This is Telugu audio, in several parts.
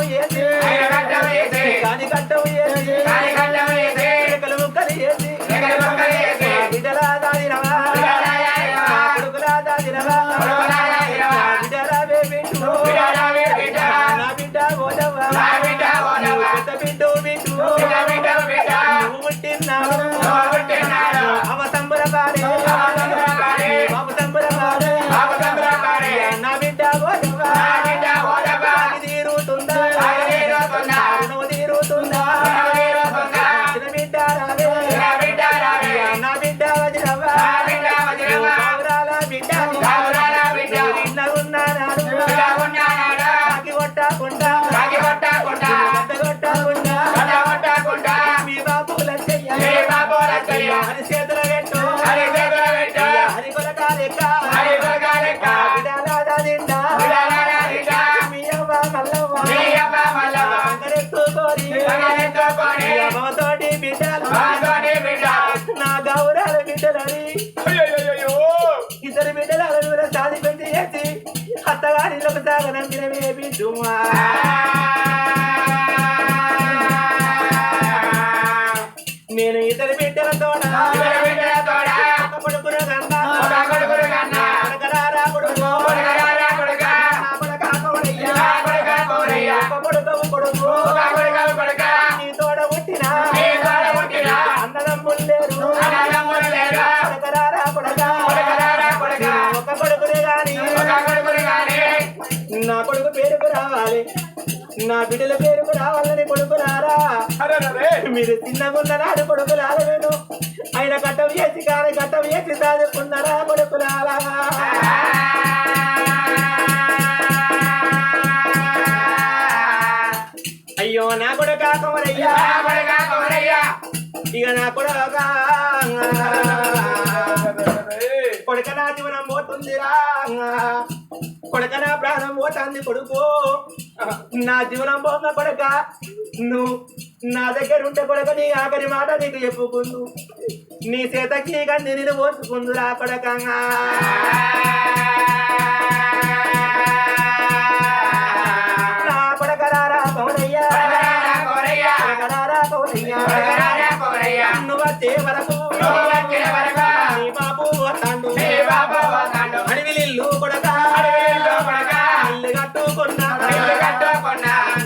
వేసి కాని కట్టం వేసి రెక్కలు ముక్కలు వేసి బిడ్డలా దాదినవా కొడుకులా దాదినవా బిడ్డలా బిడ్డు నా బిడ్డ ఓదవ్వా పెద్ద బిడ్డు బిడ్డు నువ్వు పుట్టినావు అవ సంబరపాడే బాబు సంబరపాడే నా బిడ్డ ఓదవ్వా తీరుతుందా నువ్వు తీరుతుందా చిన్న బిడ్డ రావే నా బిడ్డ వదినవ్వా గౌరాల బిడ్డ నిన్నగున్నాడు కాకి కొట్టకుండా కొట్టకుండా మీ బాబు లచ్చయ్య హరి చేతుల పెట్టు హరి కొలకా లెక్క బిడ్డలాదా తింటా మీ అవ్వ మల్లవ్వ కంగరెత్తుకోరి అమ్మతోటి బిడ్డలు నా గౌరాల బిడ్డలని ఇద్దరు బిడ్డల సాది పెట్టి చేసి అత్తగారిలోకి సాగనందినవే బిడ్డుమా నేను ఇద్దరు బిడ్డలతో కొడుకురు కన్నా కొడుకు నీ తోడ పుట్టిన అన్నదమ్ములు లేరు ఒక కొడుకునే గాని నా కొడుకు పేరుకు రావాలి నా బిడ్డల పేరుకు రావాలని కొడుకులారా మీరు చిన్నగున్న నాడు కొడుకులారా నేను ఆయన కట్టం చేసి కానీ కట్టం చేసి సాదుకున్నారా కొడుకులారా అయ్యో నా కొడుక కొమరయ్యా ఇక నా కొడుక కొడుక నా జీవనం పోతుందిరా కొడుక నా ప్రాణం పోతుంది కొడుకు నా జీవనం పోక కొడుక నువ్వు నా దగ్గర ఉంటే కొడుక నీ ఆఖరి మాట నీకు చెప్పుకుందు నీ చేతకి గంది నేను పోసుకుందురా కొడుక నా కొడకరారా పౌరయ్యా నువ్వు వచ్చే వరకు నీ బాబు వస్తాడు అడవిలిల్లు కొడక ఇల్లు కట్టుకున్నా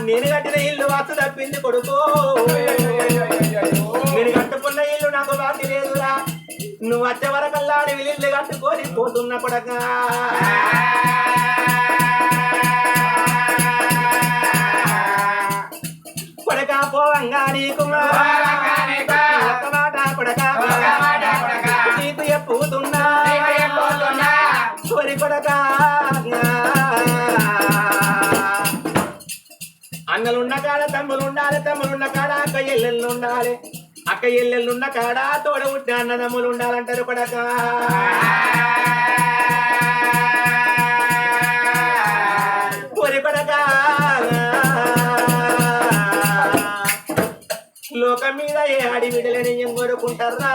నేను కట్టిన ఇల్లు వాసు తప్పింది కొడుకు నేను కట్టుకున్న ఇల్లు నాకు బాకి లేదురా నువ్వు వచ్చే వరకల్లా అడవిలిల్లు కట్టుకొని పోతున్న కొడక కొడక పోవంగా నీకు ఒక్క మాట కొడక నీకు చెప్పుతున్నా కొరి కొడక అన్నలున్న కాడ తమ్ములుండాలి తమ్ములున్న కాడ అక్క ఎల్లెళ్ళు ఉండాలి అక్క ఎల్లెళ్ళున్న కాడ తోడ పుట్టిన అన్నదమ్ములు ఉండాలంటారు కొడక కొరి కొడక లోకం మీద ఏ ఆడి విడలని ఏం కోరుకుంటారా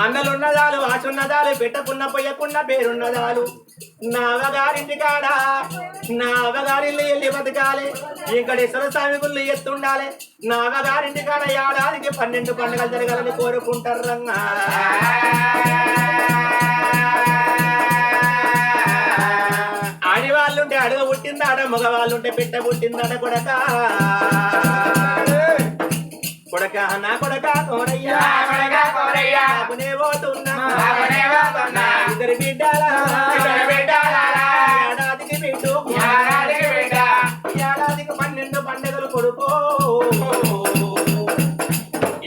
అన్నలున్నదాలు ఆచున్నదాలు పెట్టకున్న పొయ్యకున్న పేరున్నదాలు నా అవగారింటి కాడ నా అవగారిల్లు వెళ్ళి బతకాలి వెంకటేశ్వర స్వామి గుళ్ళు ఎత్తుండాలి నా అవగారింటి కాడ ఏడాదికి 12 పండుగలు జరగాలని కోరుకుంటారా ఆడివాళ్ళుంటే అడుగు పుట్టిందాడ మగవాళ్ళుంటే పెట్ట పుట్టిందాడ కొడక కొడక నా కొడక కోరయ్యా నాకునే పోతున్నా ఇద్దరు బిడ్డలా ఏడాదికి బిడ్డు ఏడాదికి 12 పండుగలు కొడుకో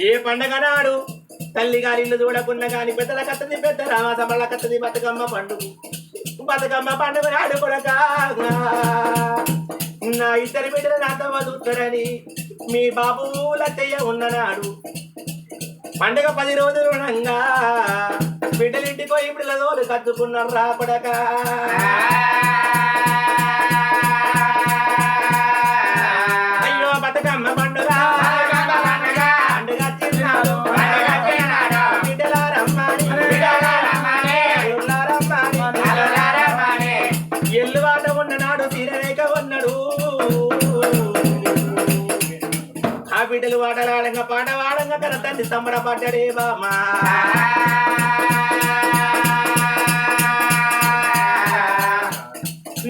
ఏ పండగ నాడు తల్లి గారి ఇల్లు చూడకున్నా గాని పెద్దల కత్తది పెద్ద రామసమల కత్తది బతుకమ్మ పండుగ నాడు కొడక నా ఇద్దరు బిడ్డలు నాతో వదులుతారని మీ బాబు లచ్చయ్య ఉన్ననాడు పండుగ 10 రోజులు ఉండగా బిడ్డలింటికో ఇప్పుడు రోజులు కట్టుకున్నారు రా కొడక అయ్యో బతుకమ్మ పండుగ ఎల్లువాట ఉన్ననాడు తీరలేక ఉన్నాడు తల్లిలు ఆటలాడంగా పాట వాడంగా కన తండ్రి సంబరపడ్డాడే బామా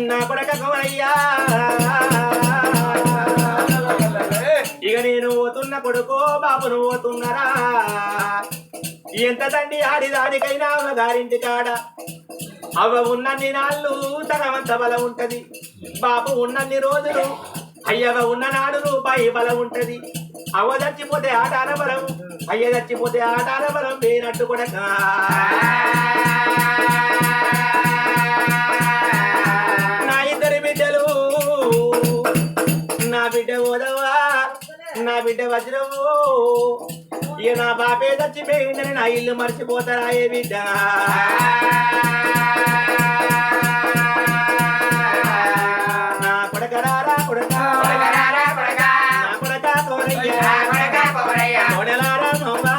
నా కొడక గౌరయ్యా ఇక నేను పోతున్న కొడుకో బాబును పోతున్నారా ఎంత తండ్రి ఆడిదానికైనా గారింటి కాడ అవ ఉన్నన్ని నాళ్ళు తనవంత బలం ఉంటది బాబు ఉన్నన్ని రోజులు అయ్యవ ఉన్న నాడు రూపాయి బలం ఉంటది అవ్వ చచ్చిపోతే ఆటాల బలం అయ్య చచ్చిపోతే ఆటాల బలం వేనట్టు కొడక నా ఇద్దరి బిడ్డలు నా బిడ్డ ఓదవా నా బిడ్డ వజ్రవు ఇక నా బాపే చచ్చిపోయిందని నా ఇల్లు మర్చిపోతారా ఏ బిడ్డ నా కొడకరారా కొడక నా కొడక కోరయ్యా కొడలారా మవ్వా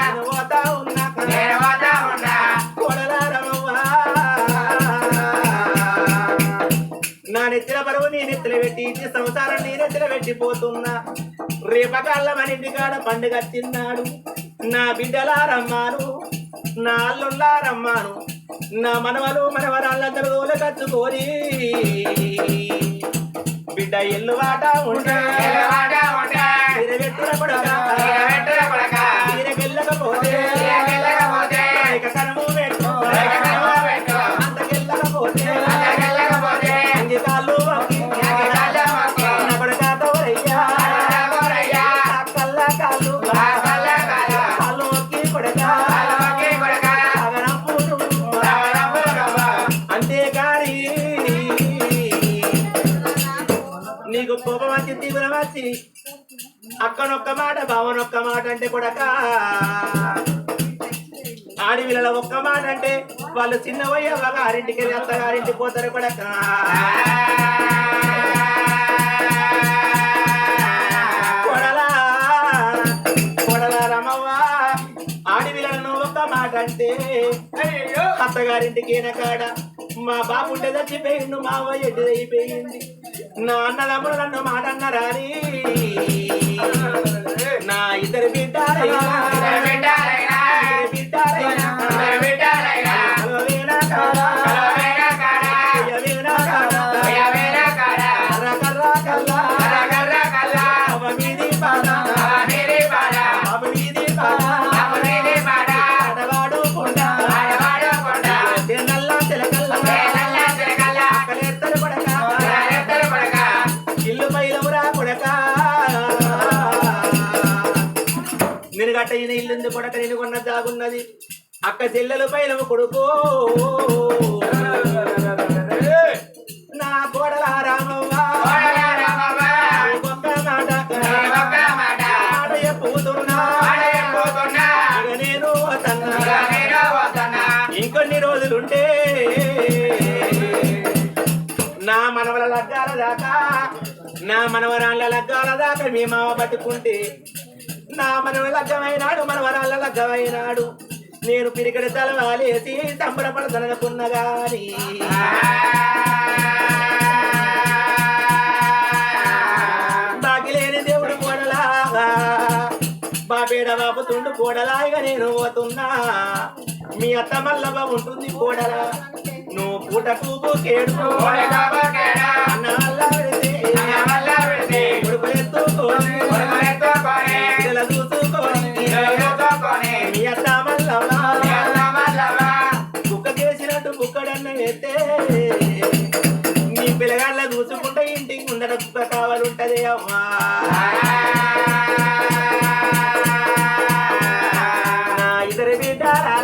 నేను పోతా ఉన్నా కొడలారా మవ్వా నా నెత్తిన బరువు నీ నెత్తిన పెట్టి ఇచ్చి సంసారం నీ నెత్తిన పెట్టిపోతున్నా రేపకాళ్ళ మన ఇంటికాడ పండుగ వచ్చిన్నాడు నా బిడ్డలారమ్మాను నా అల్లుళ్ళారమ్మాను నా మనవలు మనవరాళ్ళందరూ దోల కచ్చుకోరి బిడ్డ ఎల్లు వాట ఉంటా తీరకెళ్ళకపోతే కనము పెట్టు అంతకెళ్ళకపోతే అంగికాళ్ళు నీకు కోపం వచ్చి తీవ్రం వచ్చి అక్కనొక్క మాట బావనొక్క మాట అంటే కొడక ఆడవిళ్ళ ఒక్క మాట అంటే వాళ్ళు చిన్నవయ్య గారింటికి వెళ్ళి అత్తగారింటికి పోతారు కొడక కొడలా కొడలా రమవ్వ ఆడవిళ్ళను ఒక్క మాట అంటే అత్తగారింటికి కాడ మా బాబు ఉంటే చచ్చిపోయిండు మా అవ్వ ఎడ్డిదైపోయింది నా అన్నదమ్ములు నన్ను మాట అన్నారాని నా ఇద్దరు బిడ్డారైనా నేను గట్ట ఈయన ఇల్లు కొడక నేను కొన్న దాగున్నది అక్క చెల్లెలు పైన కొడుకో నా కోడల రామవ్వ చెప్పుతున్నా నేను ఇంకొన్ని రోజులుంటే నా మనవల లగ్గాల దాకా నా మనవరాళ్ళ లగ్గాల దాకా మీ మామ పట్టుకుంటే నా మనవ లగ్గమైనాడు మనవరాళ్ళ లగ్గమైనాడు నేను పిరికడి తలవాలేసి సంబరపడదనుకున్న గాని బాగిలేని దేవుడు కోడలాగా బాబేడ బాబుతుండు కోడలాగా నేను పోతున్నా మీ అత్త మల్లవ ఉంటుంది కోడలా నువ్వు పూట కూపు కేడుకో కుక్క చేసినట్టు కుక్కడన్న ఎత్తే నీ పిల్లగాళ్ళ చూసుకుంటే ఇంటికి ముందర కుక్క కావాలంటది అమ్మా నా ఇద్దరు బిడ్డారా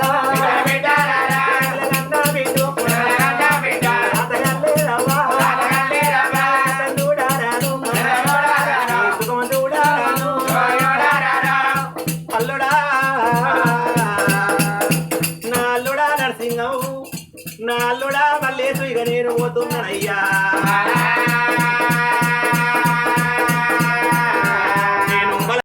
నా అల్లుడా